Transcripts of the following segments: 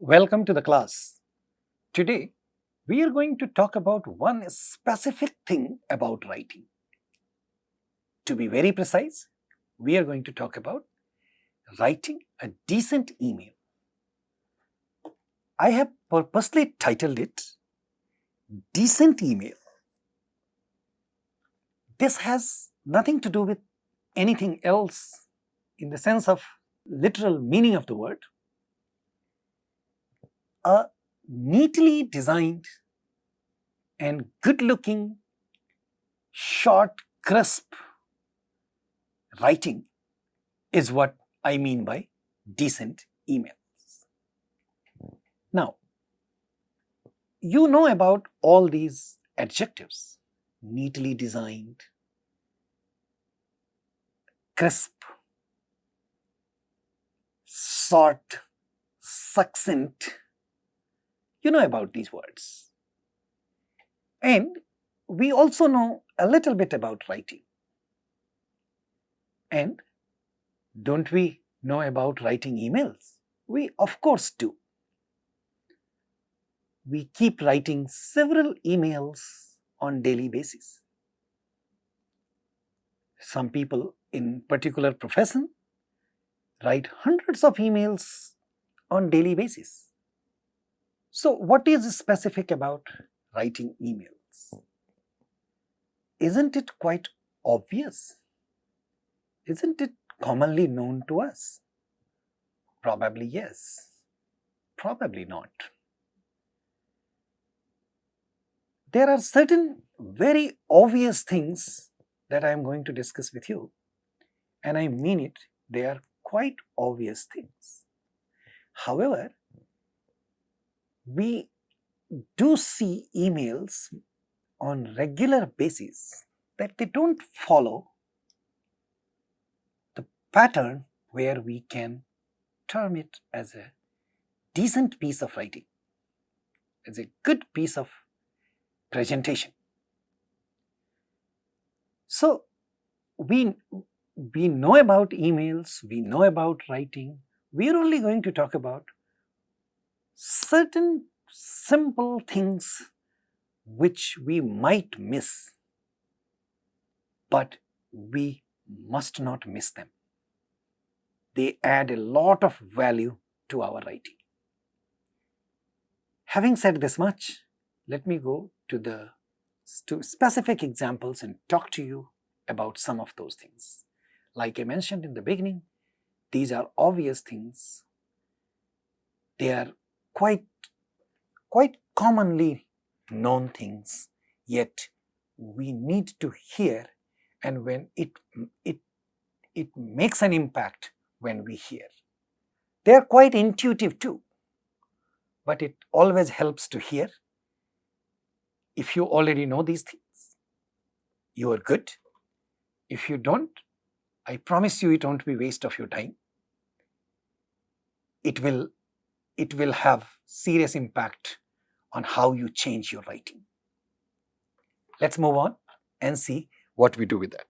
Welcome to the class. Today, we are going to talk about one specific thing about writing. To be very precise, we are going to talk about writing a decent email. I have purposely titled it Decent Email. This has nothing to do with anything else in the sense of literal meaning of the word. A neatly designed and good-looking, short, crisp writing is what I mean by decent emails. Now, you know about all these adjectives: neatly designed, crisp, short, succinct. You know about these words. And we also know a little bit about writing. And don't we know about writing emails? We of course do. We keep writing several emails on daily basis. Some people in particular profession write hundreds of emails on daily basis. So what is specific about writing emails? Isn't it quite obvious? Isn't it commonly known to us? Probably yes, probably not. There are certain very obvious things that I am going to discuss with you, and I mean it, they are quite obvious things. However, we do see emails on regular basis that they don't follow the pattern where we can term it as a decent piece of writing, as a good piece of presentation. So we know about emails, we know about writing. We are only going to talk about certain simple things which we might miss, but we must not miss them. They add a lot of value to our writing. Having said this much, let me go to specific examples and talk to you about some of those things. Like I mentioned in the beginning, these are obvious things. They are quite commonly known things, yet we need to hear, and when it makes an impact when we hear. They are quite intuitive too, but it always helps to hear. If you already know these things, you are good. If you don't, I promise you it won't be waste of your time. It will have serious impact on how you change your writing. Let's move on and see what we do with that.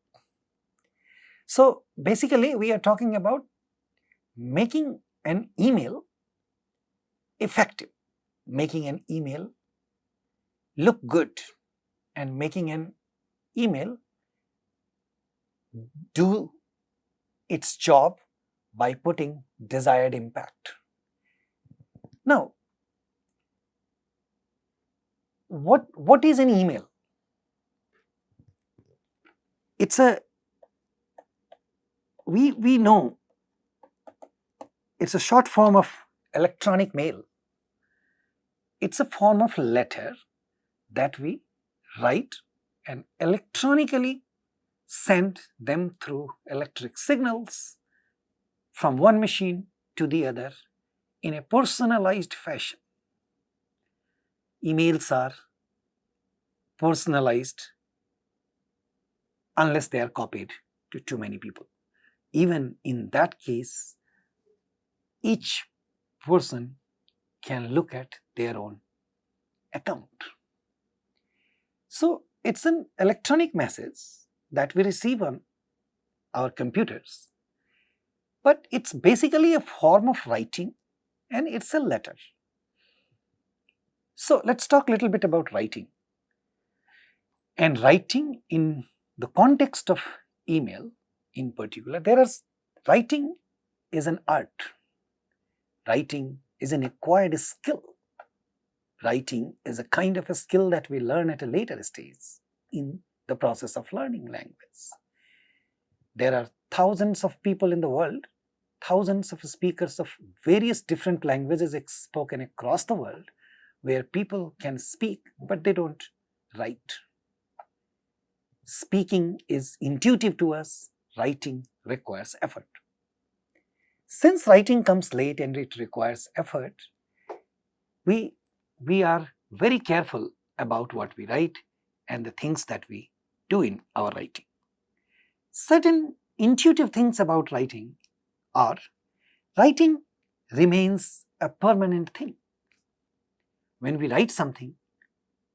So basically, we are talking about making an email effective, making an email look good, and making an email do its job by putting desired impact. Now, what is an email? It's we know it's a short form of electronic mail. It's a form of letter that we write and electronically send them through electric signals from one machine to the other in a personalized fashion. Emails are personalized unless they are copied to too many people. Even in that case, each person can look at their own account. So it's an electronic message that we receive on our computers, but it's basically a form of writing and it's a letter. So let's talk a little bit about writing. And writing in the context of email in particular, writing is an art. Writing is an acquired skill. Writing is a kind of a skill that we learn at a later stage in the process of learning language. There are thousands of people in the world, thousands of speakers of various different languages spoken across the world, where people can speak but they don't write. Speaking is intuitive to us, writing requires effort. Since writing comes late and it requires effort, we are very careful about what we write and the things that we do in our writing. Certain intuitive things about writing are, writing remains a permanent thing. When we write something,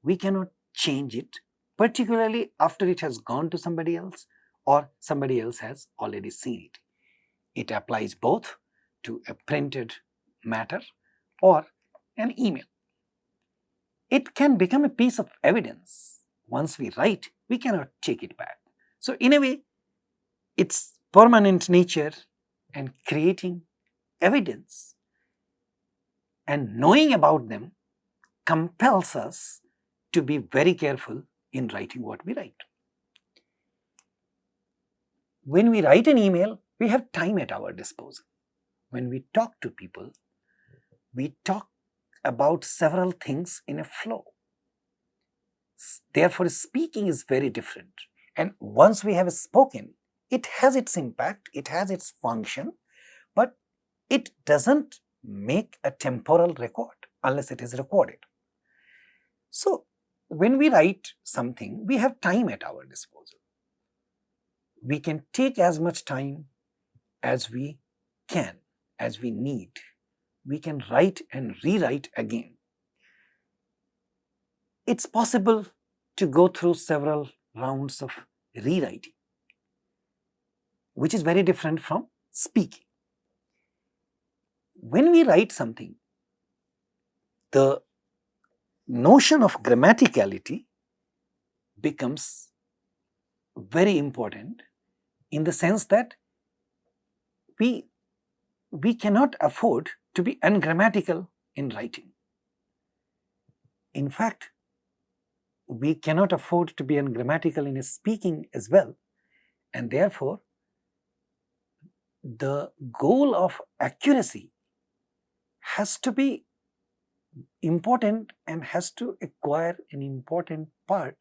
we cannot change it, particularly after it has gone to somebody else or somebody else has already seen it. It applies both to a printed matter or an email. It can become a piece of evidence. Once we write, we cannot take it back. So in a way, its permanent nature and creating evidence and knowing about them compels us to be very careful in writing what we write. When we write an email, we have time at our disposal. When we talk to people, we talk about several things in a flow. Therefore, speaking is very different. And once we have spoken, it has its impact, it has its function, but it doesn't make a temporal record unless it is recorded. So, when we write something, we have time at our disposal. We can take as much time as we can, as we need. We can write and rewrite again. It's possible to go through several rounds of rewriting, which is very different from speaking. When we write something, the notion of grammaticality becomes very important in the sense that we cannot afford to be ungrammatical in writing. In fact, we cannot afford to be ungrammatical in speaking as well, and therefore the goal of accuracy has to be important and has to acquire an important part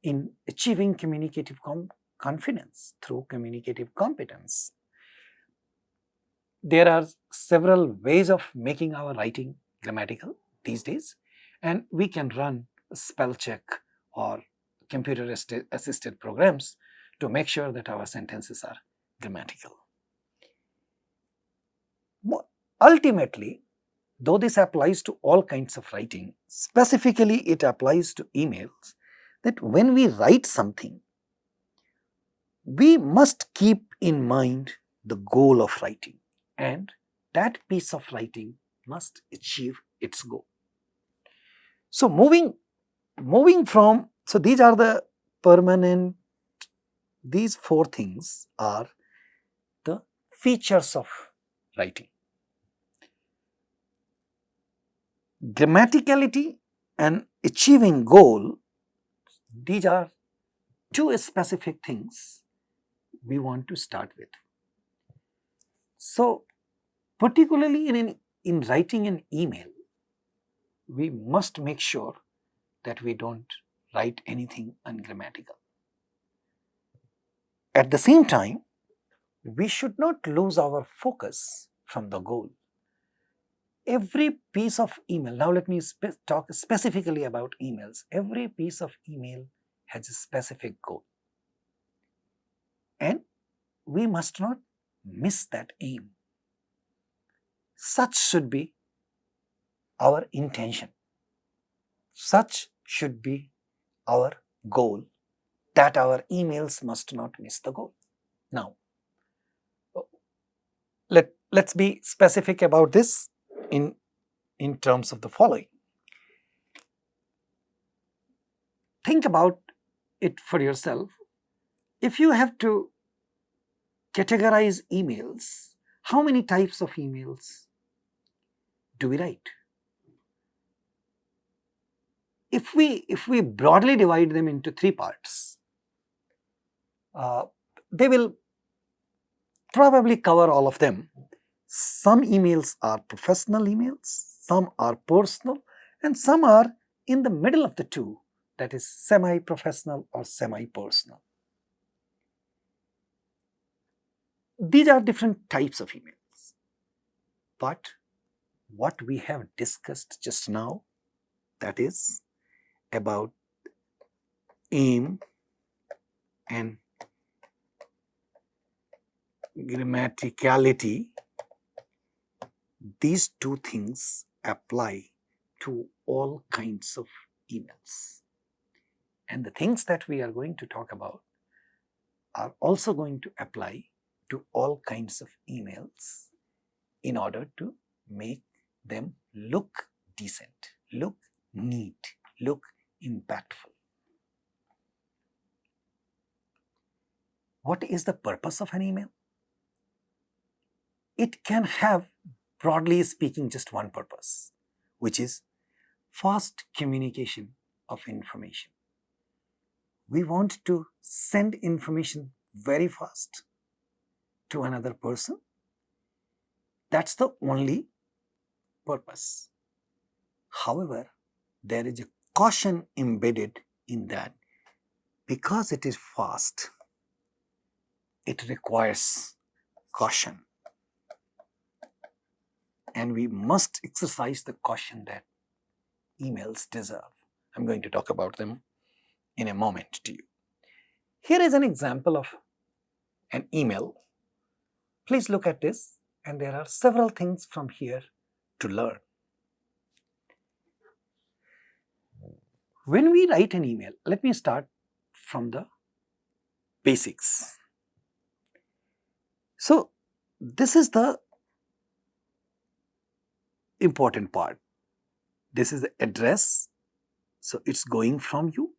in achieving communicative confidence through communicative competence. There are several ways of making our writing grammatical these days, and we can run spell check or computer assisted programs to make sure that our sentences are grammatical. Ultimately, though this applies to all kinds of writing, specifically it applies to emails, that when we write something, we must keep in mind the goal of writing, and that piece of writing must achieve its goal. So moving from, so these are the permanent, these four things are the features of writing. Grammaticality and achieving goal, these are two specific things we want to start with. So, particularly in writing an email, we must make sure that we don't write anything ungrammatical. At the same time, we should not lose our focus from the goal. Every piece of email, now let me talk specifically about emails. Every piece of email has a specific goal, and we must not miss that aim. Such should be our intention. Such should be our goal, that our emails must not miss the goal. Now, let's be specific about this in terms of the following. think about it for yourself. If you have to categorize emails, how many types of emails do we write? If we broadly divide them into 3 parts, they will probably cover all of them. Some emails are professional emails, some are personal, and some are in the middle of the two, that is semi-professional or semi-personal. These are different types of emails. But what we have discussed just now, that is about aim and grammaticality, these two things apply to all kinds of emails. And the things that we are going to talk about are also going to apply to all kinds of emails in order to make them look decent, look neat, look impactful. What is the purpose of an email? It can have, broadly speaking, just one purpose, which is fast communication of information. We want to send information very fast to another person. That's the only purpose. However, there is a caution embedded in that. Because it is fast, it requires caution. And we must exercise the caution that emails deserve. I'm going to talk about them in a moment to you. Here is an example of an email. Please look at this, and there are several things from here to learn. When we write an email, let me start from the basics. So, this is the important part. This is the address. So, it's going from you.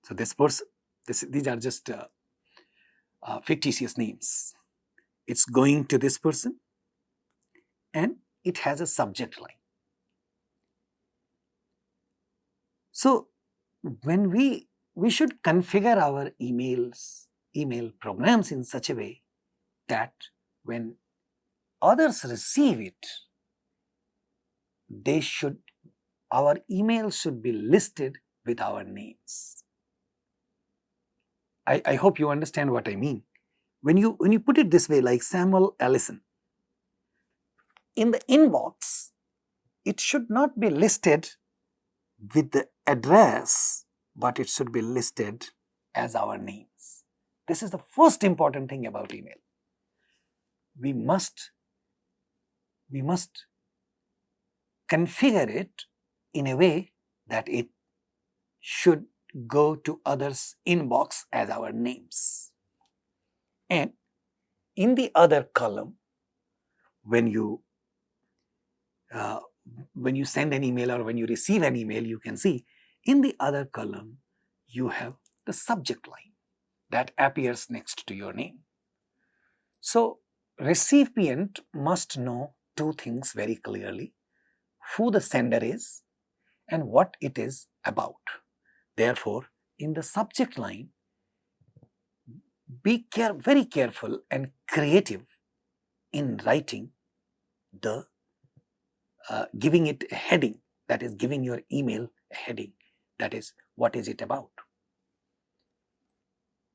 So, this person, these are just fictitious names. It's going to this person, and it has a subject line. So, when we should configure our email programs in such a way that when others receive it, our email should be listed with our names. I hope you understand what I mean. When you put it this way, like Samuel Allison, in the inbox, it should not be listed with the address, but it should be listed as our names. This is the first important thing about email. We must configure it in a way that it should go to others' inbox as our names. And in the other column, when you send an email or when you receive an email, you can see in the other column, you have the subject line that appears next to your name. So, recipient must know two things very clearly: who the sender is and what it is about. Therefore, in the subject line, be very careful and creative in writing giving it a heading, that is, giving your email a heading, that is, what is it about.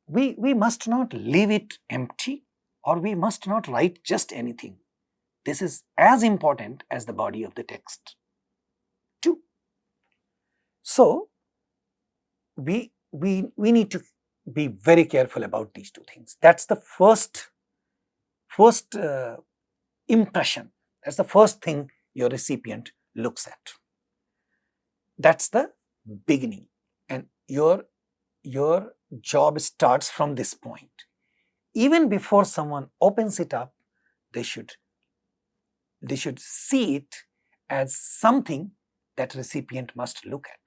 We must not leave it empty, or we must not write just anything. This is as important as the body of the text too. So, we need to be very careful about these two things. That's the first impression. That's the first thing your recipient looks at. That's the beginning, and your job starts from this point. Even before someone opens it up, they should see it as something that recipient must look at.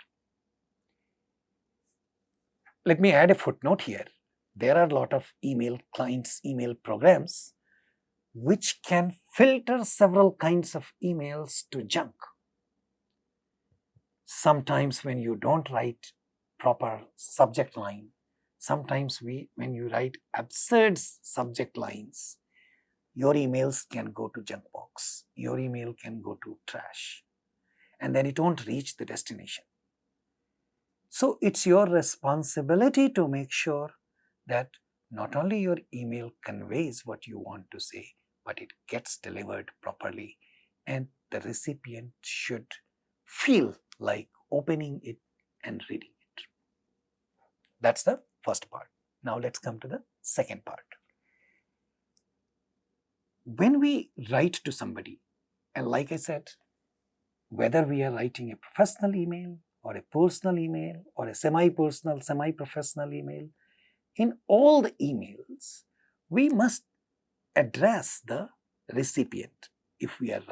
let me add a footnote here. There are a lot of email clients, email programs, which can filter several kinds of emails to junk. Sometimes when you don't write proper subject line, sometimes when you write absurd subject lines, your emails can go to junk box, your email can go to trash, and then it won't reach the destination. So it's your responsibility to make sure that not only your email conveys what you want to say, but it gets delivered properly, and the recipient should feel like opening it and reading it. That's the first part. Now let's come to the second part. When we write to somebody, and like I said, whether we are writing a professional email or a personal email or a semi-personal, semi-professional email, in all the emails, we must address the recipient. If we are,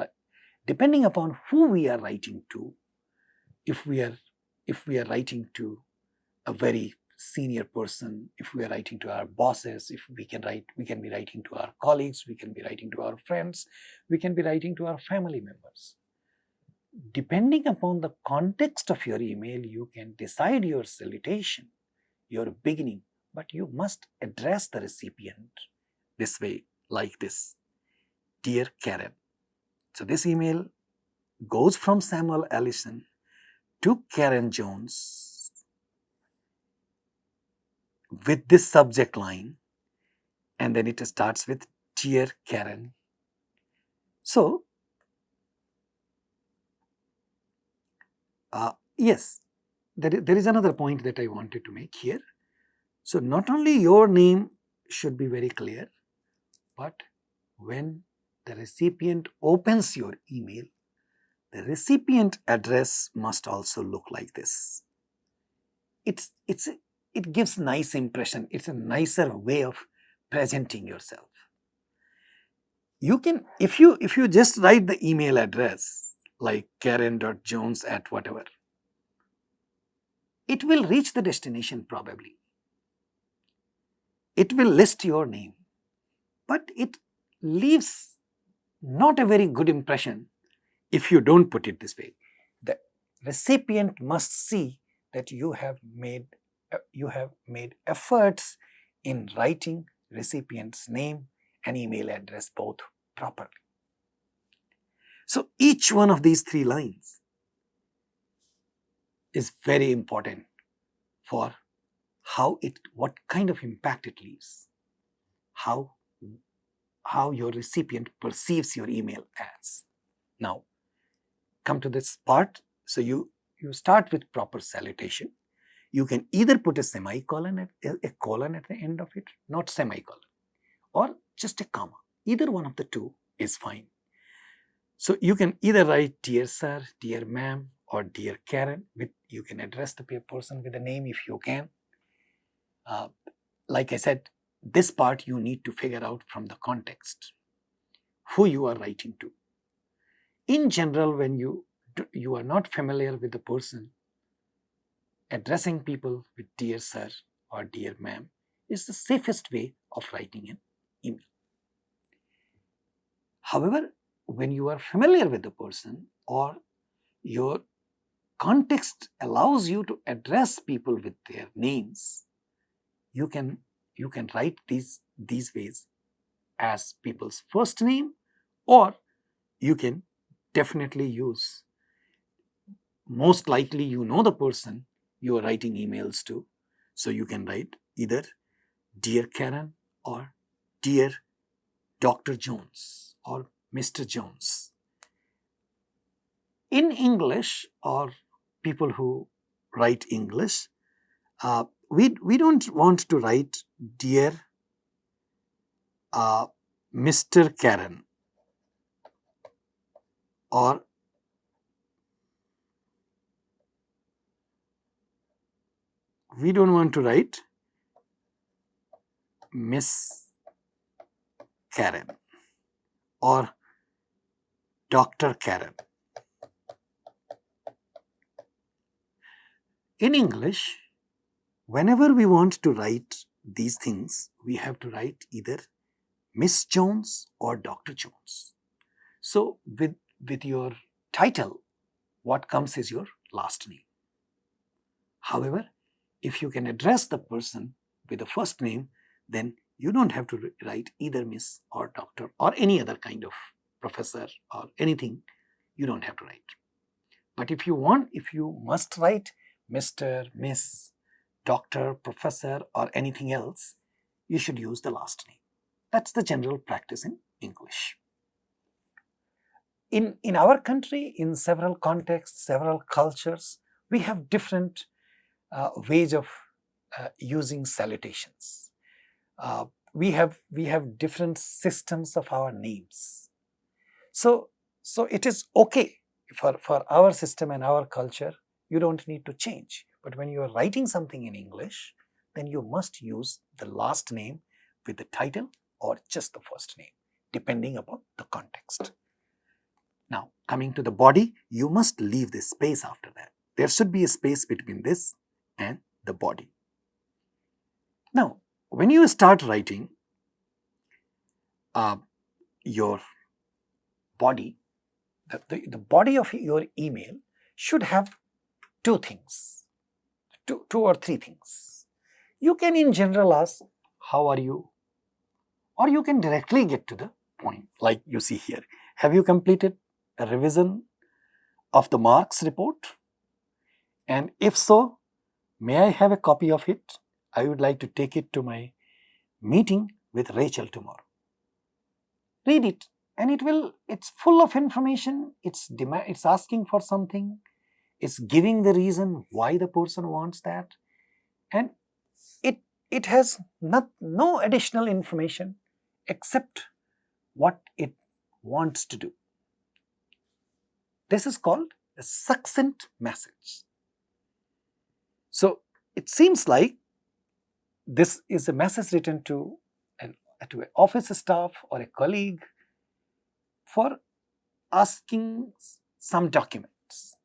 depending upon who we are writing to, if we are writing to a very senior person, if we are writing to our bosses, if we can be writing to our colleagues, we can be writing to our friends, we can be writing to our family members. Depending upon the context of your email, you can decide your salutation, your beginning, but you must address the recipient this way, like this. Dear Karen. So this email goes from Samuel Allison to Karen Jones with this subject line, and then it starts with Dear Karen. So, yes, there is another point that I wanted to make here. So, not only your name should be very clear, but when the recipient opens your email, the recipient address must also look like this. It gives nice impression. It's a nicer way of presenting yourself. You can, if you just write the email address like Karen.Jones at whatever, it will reach the destination probably. It will list your name, but it leaves not a very good impression if you don't put it this way. The recipient must see that you have made efforts in writing recipient's name and email address both properly. So each one of these three lines is very important for what kind of impact it leaves, how your recipient perceives your email as. Now, come to this part. So you start with proper salutation. You can either put a semicolon a colon at the end of it, not semicolon, or just a comma. Either one of the two is fine. So you can either write Dear Sir, Dear Ma'am, or Dear Karen. You can address the person with a name if you can. Like I said, this part you need to figure out from the context, who you are writing to. In general, when you are not familiar with the person, addressing people with Dear Sir or Dear Ma'am is the safest way of writing an email. However, when you are familiar with the person or your context allows you to address people with their names, you can write these ways as people's first name, or you can definitely use, most likely you know the person you are writing emails to, so you can write either Dear Karen or Dear Dr. Jones or Mr. Jones. In English, or people who write English, we don't want to write Dear Mr. Karen, or we don't want to write Miss Karen or Dr. Karen. In English, whenever we want to write these things, we have to write either Miss Jones or Dr. Jones. So with your title, what comes is your last name. However, if you can address the person with the first name, then you don't have to write either Miss or Doctor or any other kind of professor or anything. You don't have to write. But if you must write Mr., Miss, Doctor, Professor or anything else, you should use the last name. That's the general practice in English. In our country, in several contexts, several cultures, we have different ways of using salutations. We have different systems of our names. So it is okay for our system and our culture. You don't need to change. But when you are writing something in English, then you must use the last name with the title or just the first name, depending upon the context. Now, coming to the body, you must leave this space after that. There should be a space between this and the body. Now, when you start writing your body, the body of your email should have two things, two or three things. You can in general ask, how are you? Or you can directly get to the point, like you see here. Have you completed a revision of the marks report? And if so, may I have a copy of it? I would like to take it to my meeting with Rachel tomorrow. Read it, and it's full of information. It's asking for something. It's giving the reason why the person wants that. And it has no additional information except what it wants to do. This is called a succinct message. So it seems like this is a message written to an office staff or a colleague for asking some documents.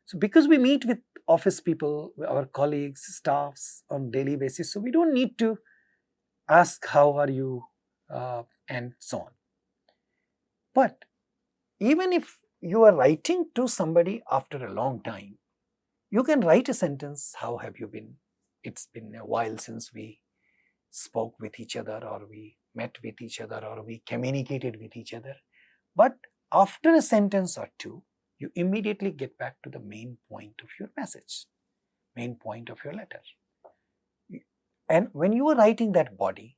So because we meet with office people, our colleagues, staffs on daily basis, so we don't need to ask how are you and so on. But even if you are writing to somebody after a long time, you can write a sentence, how have you been? It's been a while since we spoke with each other, or we met with each other, or we communicated with each other. But after a sentence or two, you immediately get back to the main point of your message, main point of your letter. And when you are writing that body,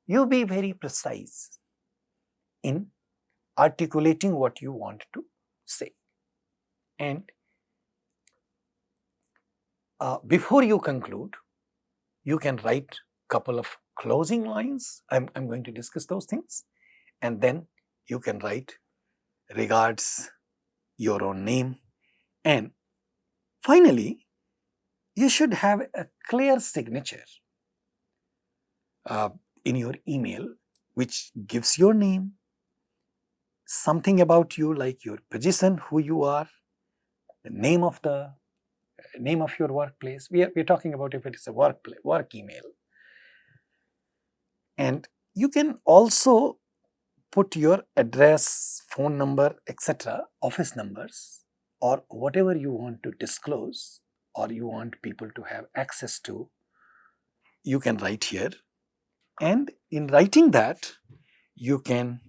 you be very precise in articulating what you want to say. And before you conclude, you can write a couple of closing lines. I'm going to discuss those things. And then you can write regards, your own name. And finally, you should have a clear signature in your email, which gives your name, something about you like your position, who you are, the name of your workplace. We are talking about if it is a work email. And you can also put your address, phone number, etc., office numbers, or whatever you want to disclose or you want people to have access to, you can write here. And in writing that, you can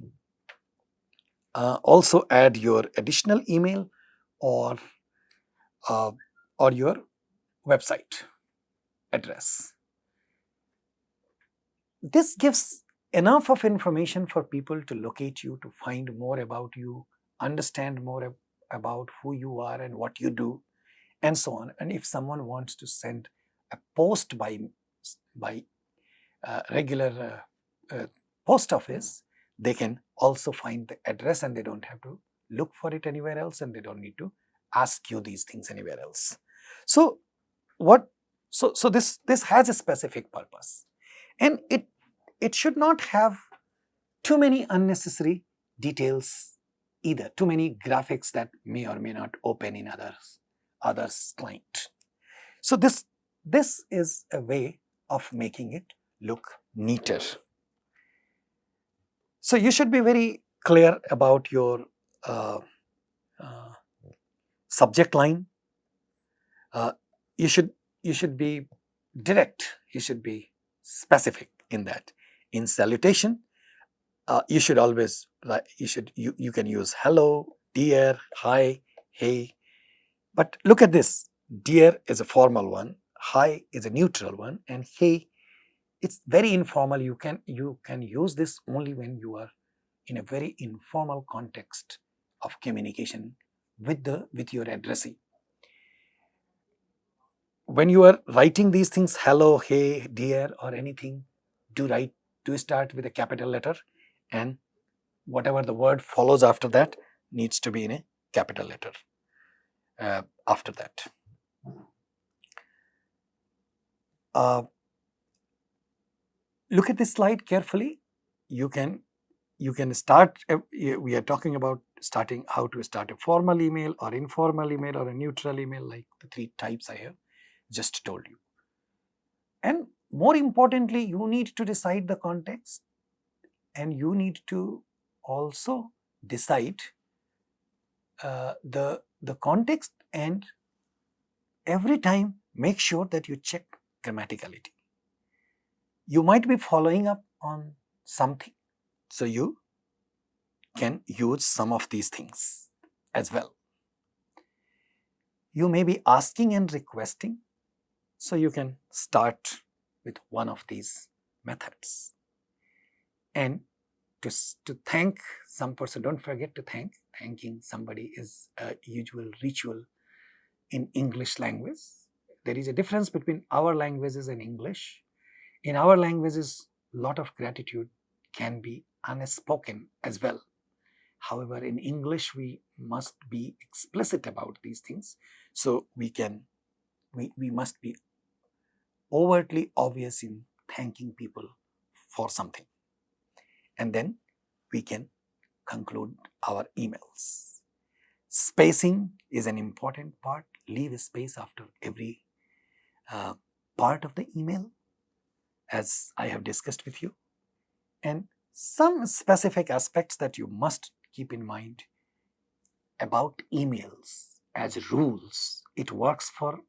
also add your additional email or your website address. This gives enough of information for people to locate you, to find more about you, understand more about who you are and what you do, and so on. And if someone wants to send a post by regular post office, they can also find the address, and they don't have to look for it anywhere else, and they don't need to ask you these things anywhere else. So this has a specific purpose, and it should not have too many unnecessary details either, too many graphics that may or may not open in others client. So this This is a way of making it look neater. So you should be very clear about your uh, uh, subject line. Uh, you should be direct. You should be specific in that. In salutation, you should always you can use hello, dear, hi, hey. But look at this. Dear is a formal one. Hi is a neutral one, and hey, it's very informal. You can use this only when you are in a very informal context of communication with your addressee. When you are writing these things, hello, hey, dear, or anything, do start with a capital letter, and whatever the word follows after that needs to be in a capital letter after that. Look at this slide carefully. You can start, we are talking about how to start a formal email or informal email or a neutral email, like the 3 types I have just told you. And more importantly, you need to decide the context, and you need to also decide the context, and every time make sure that you check grammaticality. You might be following up on something, so you can use some of these things as well. You may be asking and requesting, so you can start with one of these methods. And to thank some person, don't forget to thank. Thanking somebody is a usual ritual in English language. There is a difference between our languages and English. In our languages, a lot of gratitude can be unspoken as well. However, in English, we must be explicit about these things. So we must be overtly obvious in thanking people for something. And then we can conclude our emails. Spacing is an important part. Leave a space after every part of the email, as I have discussed with you. And some specific aspects that you must keep in mind about emails as rules. It works for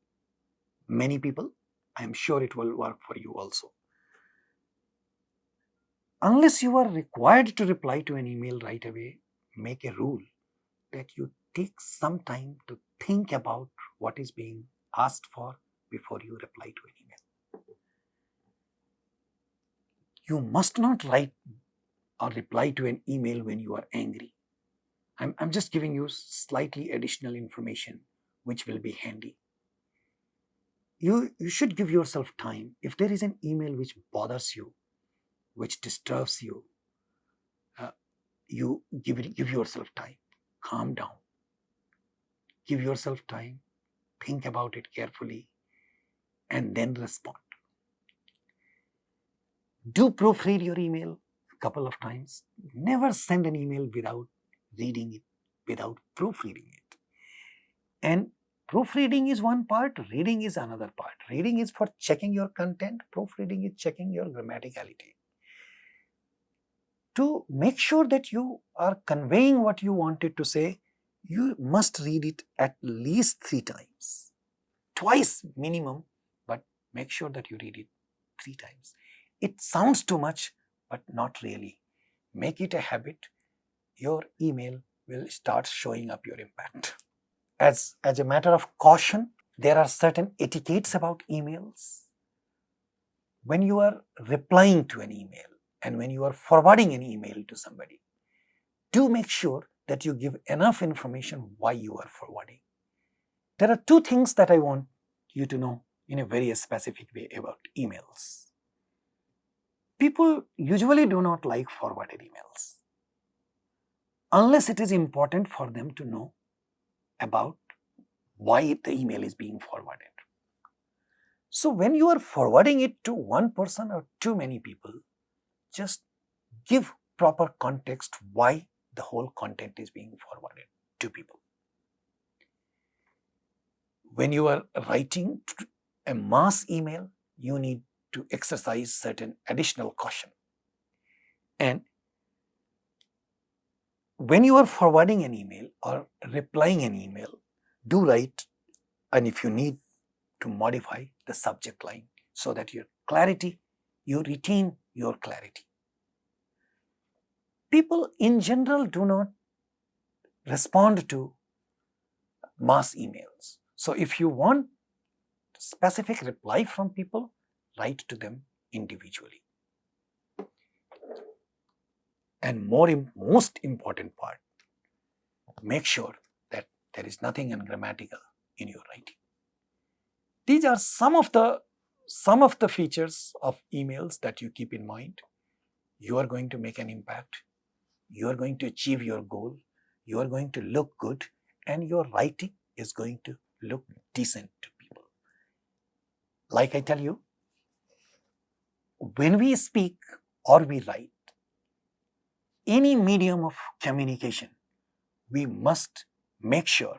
many people. I am sure it will work for you also. Unless you are required to reply to an email right away, make a rule that you take some time to think about what is being asked for before you reply to an email. You must not write or reply to an email when you are angry. I'm just giving you slightly additional information which will be handy. You should give yourself time. If there is an email which bothers you, which disturbs you, you give yourself time. Calm down. Give yourself time. Think about it carefully and then respond. Do proofread your email a couple of times. Never send an email without reading it, without proofreading it. And proofreading is one part, reading is another part. Reading is for checking your content, proofreading is checking your grammaticality. To make sure that you are conveying what you wanted to say, you must read it at least 3 times. Twice minimum, but make sure that you read it 3 times. It sounds too much, but not really. Make it a habit. Your email will start showing up your impact. As a matter of caution, there are certain etiquettes about emails. When you are replying to an email and when you are forwarding an email to somebody, do make sure that you give enough information why you are forwarding. There are 2 things that I want you to know in a very specific way about emails. People usually do not like forwarded emails unless it is important for them to know about why the email is being forwarded. So when you are forwarding it to one person or too many people, just give proper context why the whole content is being forwarded to people. When you are writing a mass email, you need to exercise certain additional caution. And when you are forwarding an email or replying an email, do write, and if you need to modify the subject line so that your clarity, you retain your clarity. People in general do not respond to mass emails. So if you want specific reply from people, write to them individually. And most important part, make sure that there is nothing ungrammatical in your writing. These are some of the features of emails that you keep in mind. You are going to make an impact. You are going to achieve your goal. You are going to look good, and your writing is going to look decent to people. Like I tell you, when we speak or we write, any medium of communication, we must make sure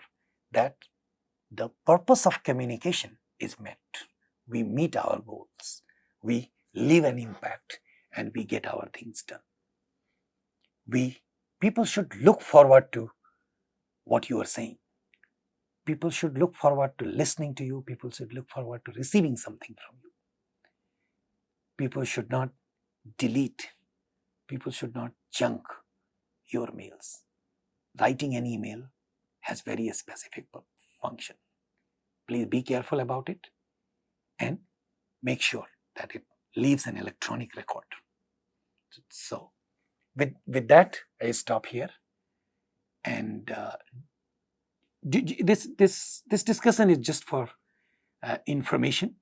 that the purpose of communication is met. We meet our goals, we leave an impact, and we get our things done. People should look forward to what you are saying. People should look forward to listening to you. People should look forward to receiving something from you. People should not delete. People should not junk your mails. Writing an email has very specific function. Please be careful about it and make sure that it leaves an electronic record. So, with that, I stop here. And this discussion is just for information.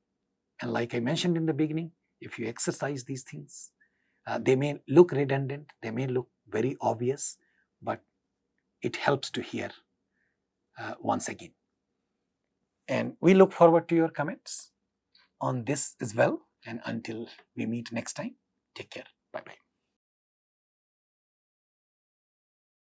And like I mentioned in the beginning, if you exercise these things, they may look redundant, they may look very obvious, but it helps to hear once again. And we look forward to your comments on this as well. And until we meet next time, take care. Bye-bye.